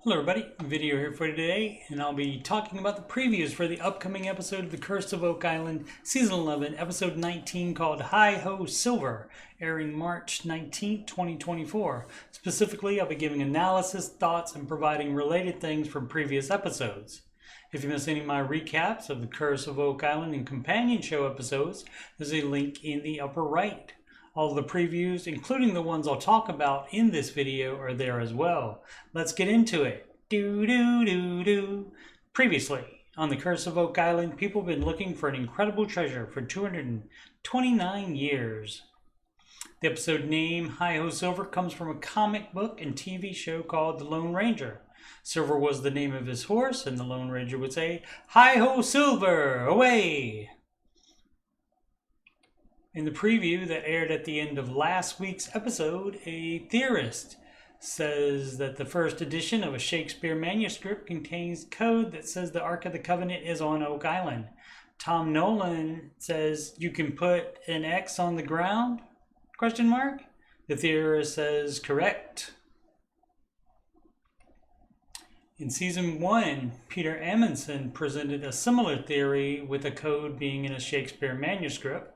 Hello everybody, video here for today, and I'll be talking about the previews for the upcoming episode of The Curse of Oak Island, Season 11, Episode 19, called Hi-Ho Silver, airing March 19th, 2024. Specifically, I'll be giving analysis, thoughts, and providing related things from previous episodes. If you missed any of my recaps of The Curse of Oak Island and companion show episodes, there's a link in the upper right. All of the previews, including the ones I'll talk about in this video, are there as well. Let's get into it. Previously, on The Curse of Oak Island, people have been looking for an incredible treasure for 229 years. The episode name, Hi-Ho Silver, comes from a comic book and TV show called The Lone Ranger. Silver was the name of his horse, and the Lone Ranger would say, "Hi-Ho Silver, away!" In the preview that aired at the end of last week's episode, a theorist says that the first edition of a Shakespeare manuscript contains code that says the Ark of the Covenant is on Oak Island. Tom Nolan says you can put an X on the ground? ? The theorist says correct. In Season 1, Peter Amundsen presented a similar theory with a code being in a Shakespeare manuscript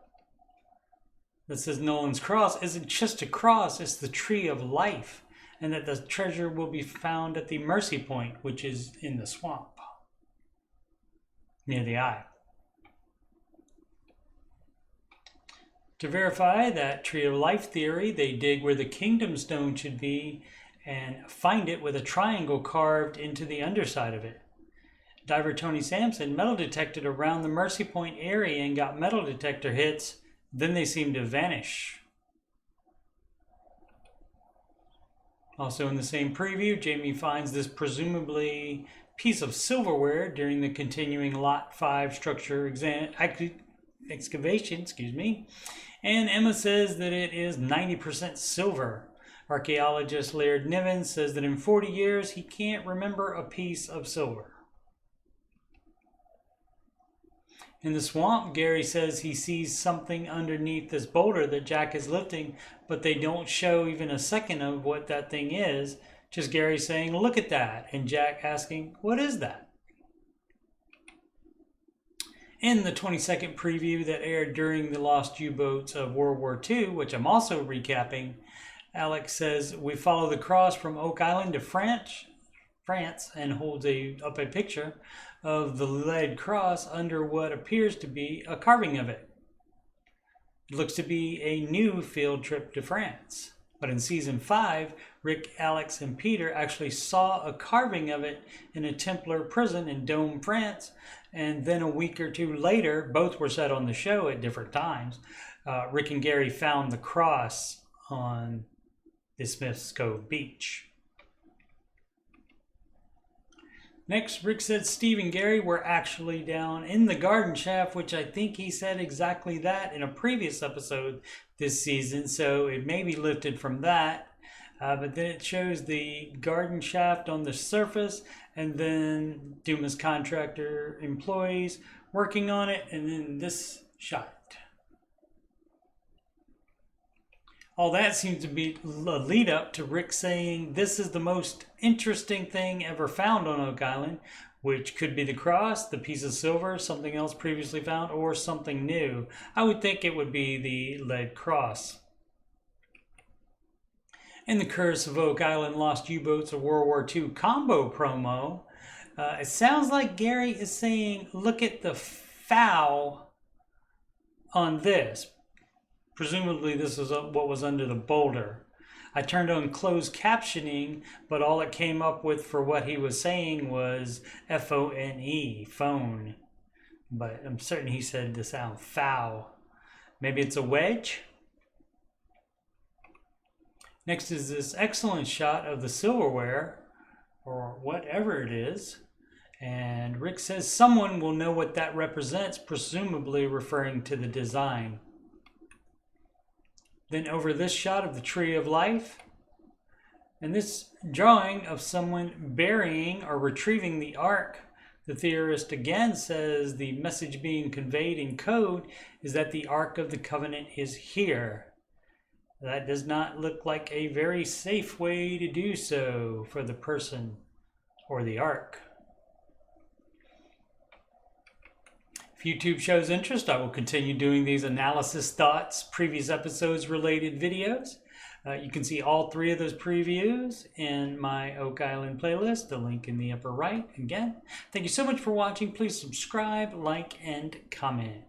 that says Nolan's cross isn't just a cross, it's the tree of life, and that the treasure will be found at the Mercy Point, which is in the swamp near the eye. To verify that tree of life theory, they dig where the kingdom stone should be and find it with a triangle carved into the underside of it. Diver Tony Sampson metal detected around the Mercy Point area and got metal detector hits. Then they seem to vanish. Also in the same preview, Jamie finds this presumably piece of silverware during the continuing Lot 5 structure excavation, and Emma says that it is 90% silver. Archaeologist Laird Niven says that in 40 years he can't remember a piece of silver. In the swamp, Gary says he sees something underneath this boulder that Jack is lifting, but they don't show even a second of what that thing is. Just Gary saying, "Look at that," and Jack asking, "What is that?" In the 22nd preview that aired during the Lost U-Boats of World War II, which I'm also recapping, Alex says, "We follow the cross from Oak Island to France, and holds up a picture of the lead cross under what appears to be a carving of it. It looks to be a new field trip to France. But in Season 5, Rick, Alex, and Peter actually saw a carving of it in a Templar prison in Dome, France, and then a week or two later, both were set on the show at different times, Rick and Gary found the cross on the Smith's Cove beach. Next, Rick said Steve and Gary were actually down in the garden shaft, which I think he said exactly that in a previous episode this season, so it may be lifted from that. But then it shows the garden shaft on the surface, and then Dumas contractor employees working on it, and then this shot. All that seems to be a lead up to Rick saying this is the most interesting thing ever found on Oak Island, which could be the cross, the piece of silver, something else previously found, or something new. I would think it would be the lead cross. In the Curse of Oak Island Lost U-Boats of World War II combo promo, it sounds like Gary is saying, "Look at the foul on this." Presumably this is what was under the boulder. I turned on closed captioning, but all it came up with for what he was saying was F-O-N-E, phone. But I'm certain he said the sound foul. Maybe it's a wedge? Next is this excellent shot of the silverware, or whatever it is. And Rick says someone will know what that represents, presumably referring to the design. Then over this shot of the Tree of Life, and this drawing of someone burying or retrieving the Ark, the theorist again says the message being conveyed in code is that the Ark of the Covenant is here. That does not look like a very safe way to do so for the person or the Arc. If YouTube shows interest, I will continue doing these analysis, thoughts, previous episodes related videos. You can see all 3 of those previews in my Oak Island playlist, the link in the upper right. Again, thank you so much for watching. Please subscribe, like, and comment.